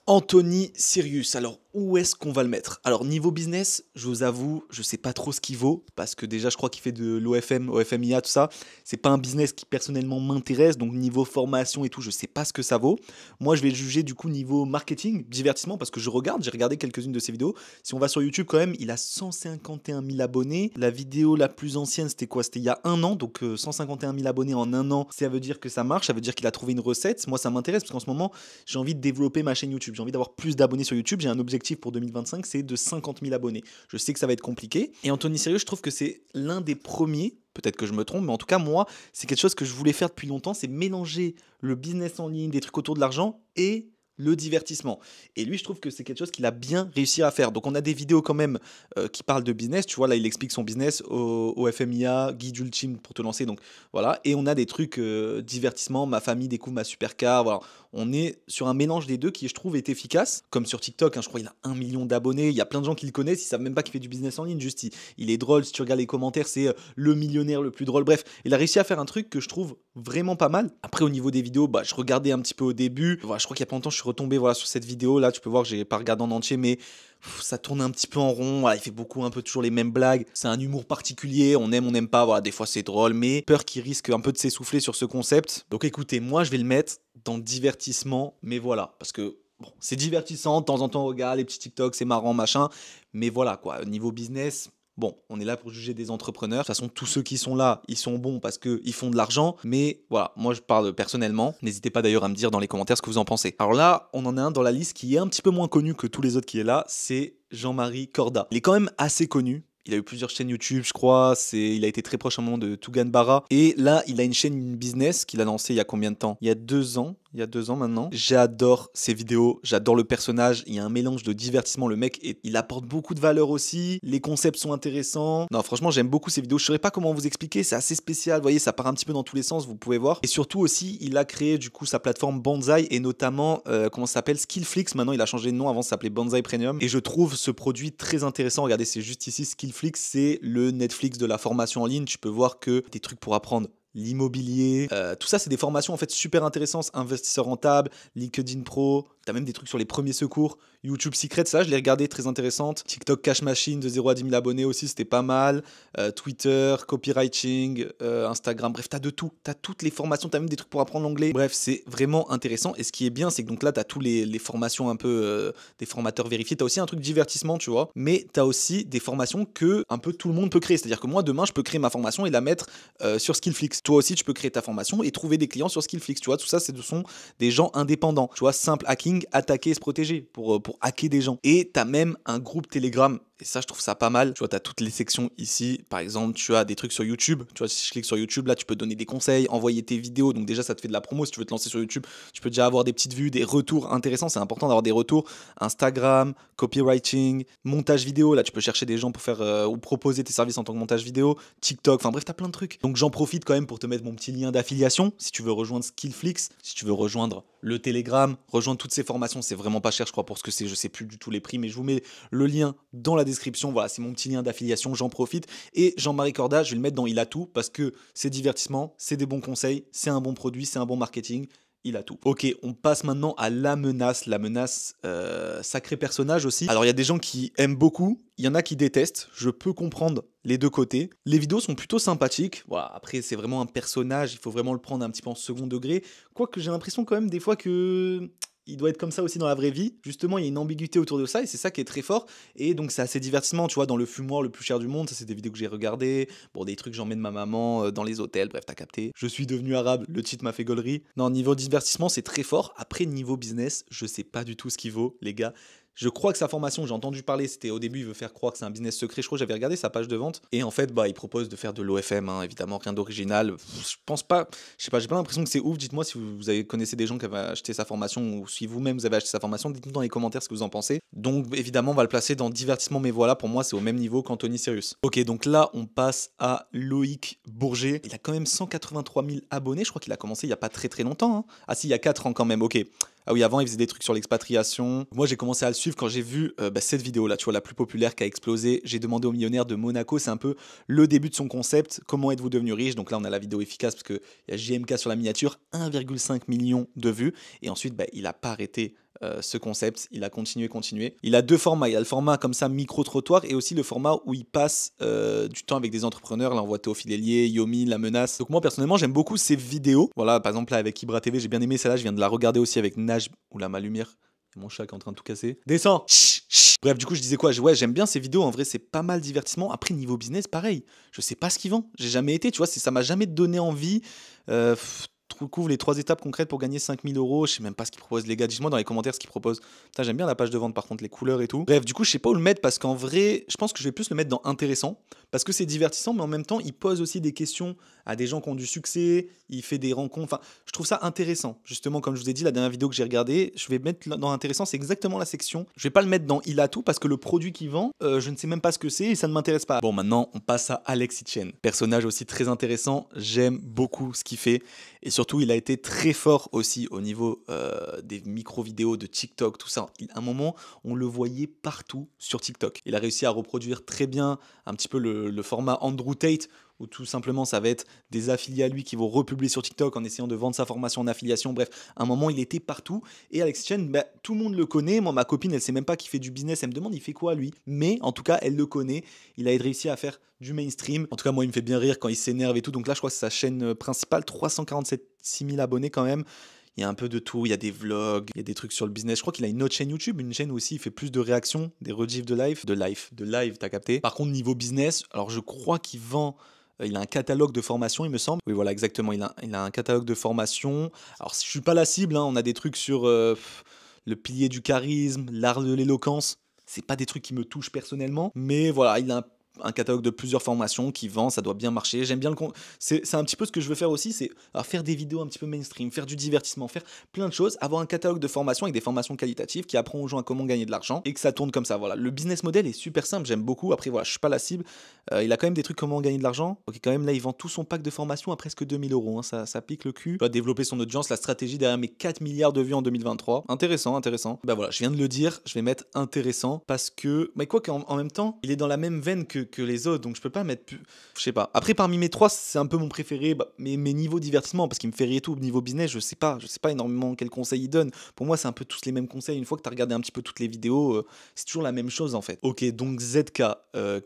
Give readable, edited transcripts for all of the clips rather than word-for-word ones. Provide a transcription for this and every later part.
Anthony Sirius, alors où est-ce qu'on va le mettre? Alors niveau business, je vous avoue, je sais pas trop ce qu'il vaut, parce que déjà je crois qu'il fait de l'OFM, OFMIA, tout ça. C'est pas un business qui personnellement m'intéresse, donc niveau formation et tout, je sais pas ce que ça vaut. Moi je vais le juger du coup niveau marketing, divertissement, parce que j'ai regardé quelques-unes de ses vidéos. Si on va sur YouTube quand même, il a 151 000 abonnés. La vidéo la plus ancienne c'était quoi? C'était il y a un an, donc 151 000 abonnés en un an, ça veut dire que ça marche, ça veut dire qu'il a trouvé une recette. Moi ça m'intéresse, parce qu'en ce moment, j'ai envie de développer ma chaîne YouTube, j'ai envie d'avoir plus d'abonnés sur YouTube, j'ai un objectif pour 2025, c'est de 50 000 abonnés. Je sais que ça va être compliqué. Et Anthony Sérieux, je trouve que c'est l'un des premiers, peut-être que je me trompe, mais en tout cas moi, c'est quelque chose que je voulais faire depuis longtemps, c'est mélanger le business en ligne, des trucs autour de l'argent et le divertissement. Et lui, je trouve que c'est quelque chose qu'il a bien réussi à faire. Donc on a des vidéos quand même qui parlent de business. Tu vois, là, il explique son business au FMIA, guide ultime pour te lancer. Donc voilà. Et on a des trucs divertissement, ma famille découvre ma supercar. Voilà. On est sur un mélange des deux qui, je trouve, est efficace. Comme sur TikTok, hein, je crois qu'il a 1 million d'abonnés. Il y a plein de gens qui le connaissent. Ils savent même pas qu'il fait du business en ligne. Juste, il est drôle. Si tu regardes les commentaires, c'est le millionnaire le plus drôle. Bref, il a réussi à faire un truc que je trouve vraiment pas mal. Après, au niveau des vidéos, bah, je regardais un petit peu au début. Voilà, je crois qu'il y a pas longtemps, je suis retombé voilà, sur cette vidéo. Là, tu peux voir que j'ai pas regardé en entier, mais ça tourne un petit peu en rond. Voilà, il fait beaucoup, un peu toujours les mêmes blagues. C'est un humour particulier. On aime, on n'aime pas. Voilà, des fois, c'est drôle, mais peur qu'il risque un peu de s'essouffler sur ce concept. Donc, écoutez, moi, je vais le mettre dans divertissement, mais voilà, parce que bon, c'est divertissant. De temps en temps, on regarde les petits TikTok, c'est marrant, machin. Mais voilà, quoi. Niveau business. Bon, on est là pour juger des entrepreneurs. De toute façon, tous ceux qui sont là, ils sont bons parce qu'ils font de l'argent. Mais voilà, moi je parle personnellement. N'hésitez pas d'ailleurs à me dire dans les commentaires ce que vous en pensez. Alors là, on en a un dans la liste qui est un petit peu moins connu que tous les autres qui est là. C'est Jean-Marie Corda. Il est quand même assez connu. Il a eu plusieurs chaînes YouTube, je crois. Il a été très proche à un moment de Tougan Barra. Et là, il a une chaîne une business qu'il a lancée il y a combien de temps? Il y a 2 ans. Il y a 2 ans maintenant. J'adore ses vidéos, j'adore le personnage. Il y a un mélange de divertissement. Le mec, il apporte beaucoup de valeur aussi. Les concepts sont intéressants. Non, franchement, j'aime beaucoup ses vidéos. Je ne saurais pas comment vous expliquer. C'est assez spécial. Vous voyez, ça part un petit peu dans tous les sens. Vous pouvez voir. Et surtout aussi, il a créé du coup sa plateforme Banzai et notamment comment ça s'appelle Skillflix. Maintenant, il a changé de nom. Avant, ça s'appelait Banzai Premium. Et je trouve ce produit très intéressant. Regardez, c'est juste ici Skillflix. C'est le Netflix de la formation en ligne. Tu peux voir que des trucs pour apprendre l'immobilier, tout ça c'est des formations en fait super intéressantes, investisseur rentable, LinkedIn Pro, t'as même des trucs sur les premiers secours, YouTube Secret, ça je l'ai regardé, très intéressante, TikTok Cash Machine de 0 à 10 000 abonnés aussi, c'était pas mal, Twitter, copywriting, Instagram, bref t'as de tout, t'as toutes les formations, t'as même des trucs pour apprendre l'anglais, bref c'est vraiment intéressant et ce qui est bien c'est que donc là t'as tous les formations un peu des formateurs vérifiés, t'as aussi un truc divertissement tu vois, mais t'as aussi des formations que un peu tout le monde peut créer, c'est-à-dire que moi demain je peux créer ma formation et la mettre sur Skillflix. Toi aussi, tu peux créer ta formation et trouver des clients sur Skillflix. Tu vois, tout ça, ce sont des gens indépendants. Tu vois, simple hacking, attaquer et se protéger pour hacker des gens. Et tu as même un groupe Telegram. Et ça, je trouve ça pas mal. Tu vois, tu as toutes les sections ici. Par exemple, tu as des trucs sur YouTube. Tu vois, si je clique sur YouTube, là, tu peux donner des conseils, envoyer tes vidéos. Donc déjà, ça te fait de la promo. Si tu veux te lancer sur YouTube, tu peux déjà avoir des petites vues, des retours intéressants. C'est important d'avoir des retours. Instagram, copywriting, montage vidéo. Là, tu peux chercher des gens pour faire ou proposer tes services en tant que montage vidéo. TikTok. Enfin bref, tu as plein de trucs. Donc j'en profite quand même pour te mettre mon petit lien d'affiliation. Si tu veux rejoindre Skillflix, si tu veux rejoindre le Telegram, rejoindre toutes ces formations, c'est vraiment pas cher, je crois, pour ce que c'est. Je sais plus du tout les prix, mais je vous mets le lien dans la description. Voilà, c'est mon petit lien d'affiliation, j'en profite. Et Jean-Marie Corda, je vais le mettre dans Il a tout parce que c'est divertissement, c'est des bons conseils, c'est un bon produit, c'est un bon marketing. Il a tout. Ok, on passe maintenant à La Menace. La Menace, sacré personnage aussi. Alors, il y a des gens qui aiment beaucoup, il y en a qui détestent. Je peux comprendre les deux côtés. Les vidéos sont plutôt sympathiques. Voilà, après, c'est vraiment un personnage, il faut vraiment le prendre un petit peu en second degré. Quoique j'ai l'impression quand même des fois que il doit être comme ça aussi dans la vraie vie. Justement, il y a une ambiguïté autour de ça et c'est ça qui est très fort. Et donc, c'est assez divertissement, tu vois, dans le fumoir le plus cher du monde. Ça, c'est des vidéos que j'ai regardées. Bon, des trucs, j'emmène ma maman dans les hôtels. Bref, t'as capté. Je suis devenu arabe. Le titre m'a fait gaulerie. Non, niveau divertissement, c'est très fort. Après, niveau business, je sais pas du tout ce qu'il vaut, les gars. Je crois que sa formation, j'ai entendu parler, c'était au début, il veut faire croire que c'est un business secret. Je crois que j'avais regardé sa page de vente. Et en fait, bah, il propose de faire de l'OFM, hein, évidemment, rien d'original. Je pense pas, je sais pas, j'ai pas l'impression que c'est ouf. Dites-moi si vous avez, connaissez des gens qui avaient acheté sa formation ou si vous-même vous avez acheté sa formation. Dites-nous dans les commentaires ce que vous en pensez. Donc, évidemment, on va le placer dans divertissement, mais voilà, pour moi, c'est au même niveau qu'Anthony Sirius. Ok, donc là, on passe à Loïc Bourget. Il a quand même 183 000 abonnés. Je crois qu'il a commencé il y a pas très très longtemps, hein. Ah si, il y a 4 ans quand même, ok. Ah oui, avant, il faisait des trucs sur l'expatriation. Moi, j'ai commencé à le suivre quand j'ai vu cette vidéo-là, tu vois, la plus populaire qui a explosé. J'ai demandé au millionnaire de Monaco, c'est un peu le début de son concept. Comment êtes-vous devenu riche? Donc là, on a la vidéo efficace parce qu'il y a JMK sur la miniature, 1,5 million de vues. Et ensuite, il n'a pas arrêté ce concept. Il a continué, continué. Il a deux formats. Il y a le format comme ça, micro-trottoir, et aussi le format où il passe du temps avec des entrepreneurs. Là, on voit Théophile Hélier, Yomi, La Menace. Donc moi, personnellement, j'aime beaucoup ces vidéos. Voilà, par exemple, là, avec Ibra TV, j'ai bien aimé celle-là. Je viens de la regarder aussi avec Naj. Oula, ma lumière. Mon chat qui est en train de tout casser. Descends. Chut, chut. Bref, du coup, je disais quoi? Ouais, j'aime bien ces vidéos. En vrai, c'est pas mal divertissement. Après, niveau business, pareil. Je sais pas ce qu'ils vendent. J'ai jamais été, tu vois, ça m'a jamais donné envie. Trouve les 3 étapes concrètes pour gagner 5000 euros. Je sais même pas ce qu'ils proposent, les gars. Dis-moi dans les commentaires ce qu'ils proposent. Putain, j'aime bien la page de vente, par contre, les couleurs et tout. Bref, du coup, je sais pas où le mettre parce qu'en vrai, je pense que je vais plus le mettre dans intéressant parce que c'est divertissant, mais en même temps, il pose aussi des questions à des gens qui ont du succès. Il fait des rencontres. Enfin, je trouve ça intéressant. Justement, comme je vous ai dit, la dernière vidéo que j'ai regardée, je vais mettre dans intéressant, c'est exactement la section. Je vais pas le mettre dans il a tout parce que le produit qu'il vend, je ne sais même pas ce que c'est et ça ne m'intéresse pas. Bon, maintenant, on passe à Alex Hitchen. Personnage aussi très intéressant. J'aime beaucoup ce qu'il fait. Et surtout, il a été très fort aussi au niveau des micro-vidéos de TikTok, tout ça. À un moment, on le voyait partout sur TikTok. Il a réussi à reproduire très bien un petit peu le format Andrew Tate, où tout simplement ça va être des affiliés à lui qui vont republier sur TikTok en essayant de vendre sa formation en affiliation. Bref, à un moment, il était partout. Et Alex Chen, bah, tout le monde le connaît. Moi, ma copine, elle sait même pas qu'il fait du business. Elle me demande, il fait quoi lui? Mais en tout cas, elle le connaît. Il a réussi à faire du mainstream. En tout cas, moi, il me fait bien rire quand il s'énerve et tout. Donc là, je crois que c'est sa chaîne principale, 347 000 abonnés quand même. Il y a un peu de tout, il y a des vlogs, il y a des trucs sur le business. Je crois qu'il a une autre chaîne YouTube, une chaîne où aussi il fait plus de réactions, des rediffs de live, t'as capté. Par contre, niveau business, alors je crois qu'il vend. Il a un catalogue de formation, il me semble. Oui, voilà, exactement. Il a un catalogue de formation. Alors, je suis pas la cible, hein. On a des trucs sur le pilier du charisme, l'art de l'éloquence. C'est pas des trucs qui me touchent personnellement, mais voilà, il a un catalogue de plusieurs formations qui vend, ça doit bien marcher. J'aime bien c'est un petit peu ce que je veux faire aussi, c'est faire des vidéos un petit peu mainstream, faire du divertissement, faire plein de choses, avoir un catalogue de formations avec des formations qualitatives qui apprend aux gens à comment gagner de l'argent et que ça tourne comme ça. Voilà, le business model est super simple, j'aime beaucoup. Après voilà, je suis pas la cible. Il a quand même des trucs comment gagner de l'argent. Ok, quand même là, il vend tout son pack de formation à presque 2000 euros. Hein. Ça pique le cul. Il va développer son audience, la stratégie derrière mes 4 milliards de vues en 2023. Intéressant, intéressant. Bah voilà, je viens de le dire, je vais mettre intéressant parce que, mais quoi qu'en même temps, il est dans la même veine que les autres, donc je peux pas mettre plus. Je sais pas. Après, parmi mes 3, c'est un peu mon préféré. Bah, mes niveaux divertissement, parce qu'il me fait rire et tout. Niveau business, je sais pas énormément quels conseils il donne. Pour moi, c'est un peu tous les mêmes conseils. Une fois que tu as regardé un petit peu toutes les vidéos, c'est toujours la même chose en fait. Ok, donc ZK,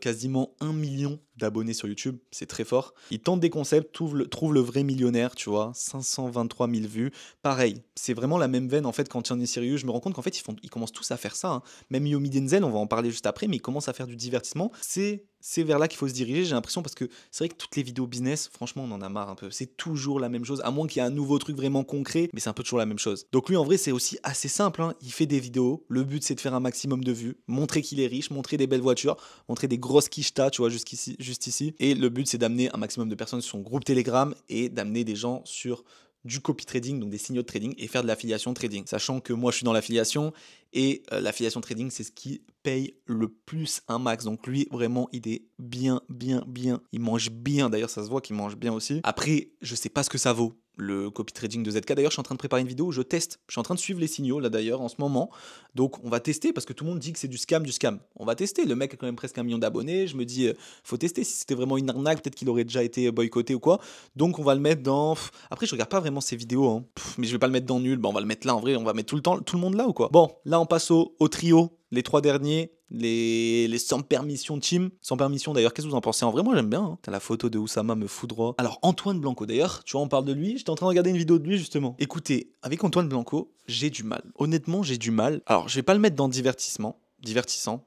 quasiment 1 million d'abonnés sur YouTube, c'est très fort. Il tente des concepts, trouve le vrai millionnaire, tu vois, 523 000 vues. Pareil, c'est vraiment la même veine en fait quand il en est sérieux. Je me rends compte qu'en fait, ils commencent tous à faire ça. Hein. Même Yomi Denzel, on va en parler juste après, mais ils commencent à faire du divertissement. C'est vers là qu'il faut se diriger, j'ai l'impression, parce que c'est vrai que toutes les vidéos business, franchement, on en a marre un peu. C'est toujours la même chose, à moins qu'il y ait un nouveau truc vraiment concret, mais c'est un peu toujours la même chose. Donc lui, en vrai, c'est aussi assez simple. Hein. Il fait des vidéos, le but, c'est de faire un maximum de vues, montrer qu'il est riche, montrer des belles voitures, montrer des grosses quichetas, tu vois, juste ici. Et le but, c'est d'amener un maximum de personnes sur son groupe Telegram et d'amener des gens sur du copy trading, donc des signaux de trading, et faire de l'affiliation trading. Sachant que moi, je suis dans l'affiliation, et l'affiliation trading, c'est ce qui paye le plus un max. Donc lui, vraiment, il est bien. Il mange bien, d'ailleurs, ça se voit qu'il mange bien aussi. Après, je sais pas ce que ça vaut, le copy trading de ZK. D'ailleurs, je suis en train de préparer une vidéo où je teste. Je suis en train de suivre les signaux, là, d'ailleurs, en ce moment. Donc, on va tester, parce que tout le monde dit que c'est du scam. On va tester. Le mec a quand même presque 1 million d'abonnés. Je me dis, faut tester. Si c'était vraiment une arnaque, peut-être qu'il aurait déjà été boycotté ou quoi. Donc, on va le mettre dans... Après, je regarde pas vraiment ces vidéos, hein. Mais je vais pas le mettre dans nul. Bah, on va le mettre là, en vrai. On va mettre tout le monde là ou quoi. Bon, là, on passe au trio. Les 3 derniers, les sans permission team. Sans permission d'ailleurs, qu'est-ce que vous en pensez? En vrai, moi j'aime bien. Hein. T'as la photo de Oussama me foudroie. Alors, Antoine Blanco, d'ailleurs, tu vois, on parle de lui. J'étais en train de regarder une vidéo de lui justement. Écoutez, avec Antoine Blanco, j'ai du mal. Honnêtement, j'ai du mal. Alors, je vais pas le mettre dans divertissant,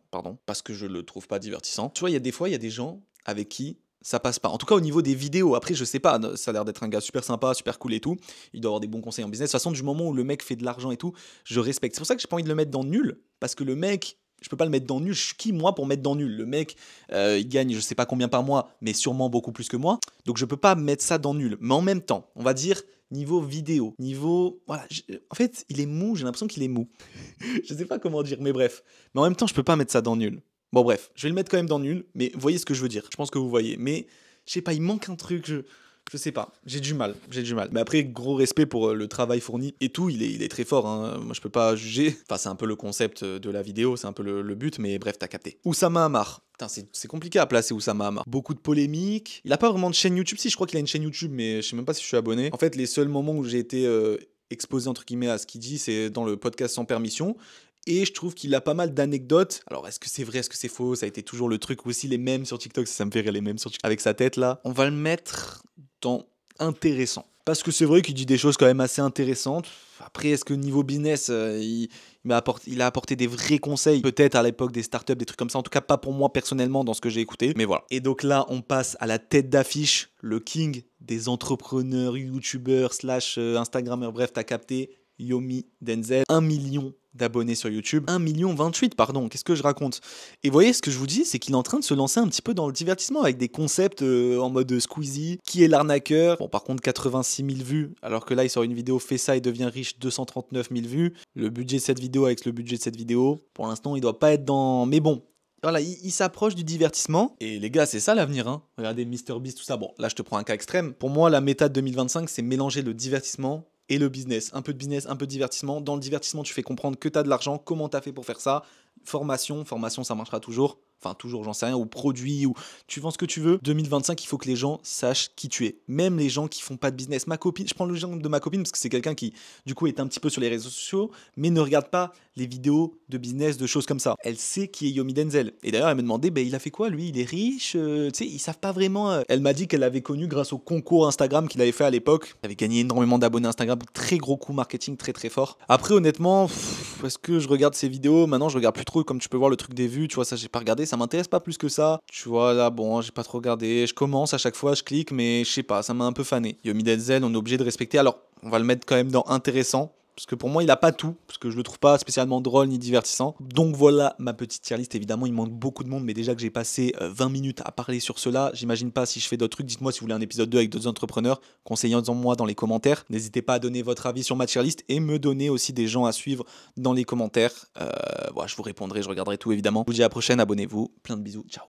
pardon, parce que je le trouve pas divertissant. Tu vois, il y a des fois, il y a des gens avec qui ça passe pas. En tout cas, au niveau des vidéos. Après, je sais pas, ça a l'air d'être un gars super sympa, super cool et tout. Il doit avoir des bons conseils en business. De toute façon, du moment où le mec fait de l'argent et tout, je respecte. C'est pour ça que j'ai pas envie de le mettre dans nul, parce que le mec, je peux pas le mettre dans nul. Je suis qui, moi, pour mettre dans nul? Le mec, il gagne je sais pas combien par mois, mais sûrement beaucoup plus que moi. Donc, je peux pas mettre ça dans nul. Mais en même temps, on va dire niveau vidéo, voilà. En fait, il est mou, j'ai l'impression qu'il est mou. Je sais pas comment dire, mais bref. Mais en même temps, je peux pas mettre ça dans nul. Bon bref, je vais le mettre quand même dans nul, mais vous voyez ce que je veux dire. Je pense que vous voyez. Mais je sais pas, il manque un truc, je sais pas. J'ai du mal. Mais après, gros respect pour le travail fourni et tout, il est très fort. Hein. Moi, je peux pas juger. Enfin, c'est un peu le concept de la vidéo, c'est un peu le but, mais bref, t'as capté. Oussama Hamar. Putain, c'est compliqué à placer Oussama Hamar. Beaucoup de polémiques. Il a pas vraiment de chaîne YouTube. Si, je crois qu'il a une chaîne YouTube, mais je sais même pas si je suis abonné. En fait, les seuls moments où j'ai été exposé entre guillemets à ce qu'il dit, c'est dans le podcast Sans Permission. Et je trouve qu'il a pas mal d'anecdotes. Alors, est-ce que c'est vrai, est-ce que c'est faux? Ça a été toujours le truc aussi, les mèmes sur TikTok, ça me fait rire, les mèmes sur TikTok. Avec sa tête là, on va le mettre dans intéressant. Parce que c'est vrai qu'il dit des choses quand même assez intéressantes. Après, est-ce que niveau business, il a apporté des vrais conseils? Peut-être à l'époque des startups, des trucs comme ça. En tout cas, pas pour moi personnellement dans ce que j'ai écouté. Mais voilà. Et donc là, on passe à la tête d'affiche, le king des entrepreneurs, youtubeurs, Instagrammeurs. Bref, t'as capté. Yomi Denzel, 1 million d'abonnés sur YouTube, 1 million 28, pardon, qu'est-ce que je raconte? Et vous voyez, ce que je vous dis, c'est qu'il est en train de se lancer un petit peu dans le divertissement avec des concepts en mode Squeezie, qui est l'arnaqueur. Bon, par contre, 86 000 vues, alors que là, il sort une vidéo, fait ça et devient riche, 239 000 vues. Le budget de cette vidéo avec le budget de cette vidéo, pour l'instant, il doit pas être dans... Mais bon, voilà, il s'approche du divertissement. Et les gars, c'est ça l'avenir, hein. Regardez MrBeast, tout ça. Bon, là, je te prends un cas extrême. Pour moi, la méta de 2025, c'est mélanger le divertissement et le business. Un peu de business, un peu de divertissement. Dans le divertissement, tu fais comprendre que tu as de l'argent, comment tu as fait pour faire ça. Formation, ça marchera toujours. Enfin, toujours, j'en sais rien, ou produit, ou tu vends ce que tu veux. 2025, il faut que les gens sachent qui tu es. Même les gens qui font pas de business. Ma copine, je prends l'exemple de ma copine parce que c'est quelqu'un qui, du coup, est un petit peu sur les réseaux sociaux, mais ne regarde pas les vidéos de business, de choses comme ça. Elle sait qui est Yomi Denzel. Et d'ailleurs, elle me demandait, il a fait quoi, lui? Il est riche? Tu sais, ils savent pas vraiment. Elle m'a dit qu'elle l'avait connu grâce au concours Instagram qu'il avait fait à l'époque. Il avait gagné énormément d'abonnés Instagram. Très gros coup marketing, très très fort. Après, honnêtement, est-ce que je regarde ses vidéos? Maintenant, je regarde plus trop. Comme tu peux voir, le truc des vues, tu vois, ça, j'ai pas regardé. Ça m'intéresse pas plus que ça. Tu vois, là, bon, j'ai pas trop regardé. Je commence à chaque fois, je clique, mais je sais pas, ça m'a un peu fané. Yomi Denzel, on est obligé de respecter. Alors, on va le mettre quand même dans intéressant. Parce que pour moi, il a pas tout. Parce que je le trouve pas spécialement drôle ni divertissant. Donc voilà ma petite tier list. Évidemment, il manque beaucoup de monde. Mais déjà que j'ai passé 20 minutes à parler sur cela, j'imagine pas si je fais d'autres trucs. Dites-moi si vous voulez un épisode 2 avec d'autres entrepreneurs. Conseillez-en-moi dans les commentaires. N'hésitez pas à donner votre avis sur ma tier list. Et me donner aussi des gens à suivre dans les commentaires. Voilà, je vous répondrai, je regarderai tout évidemment. Je vous dis à la prochaine. Abonnez-vous. Plein de bisous. Ciao.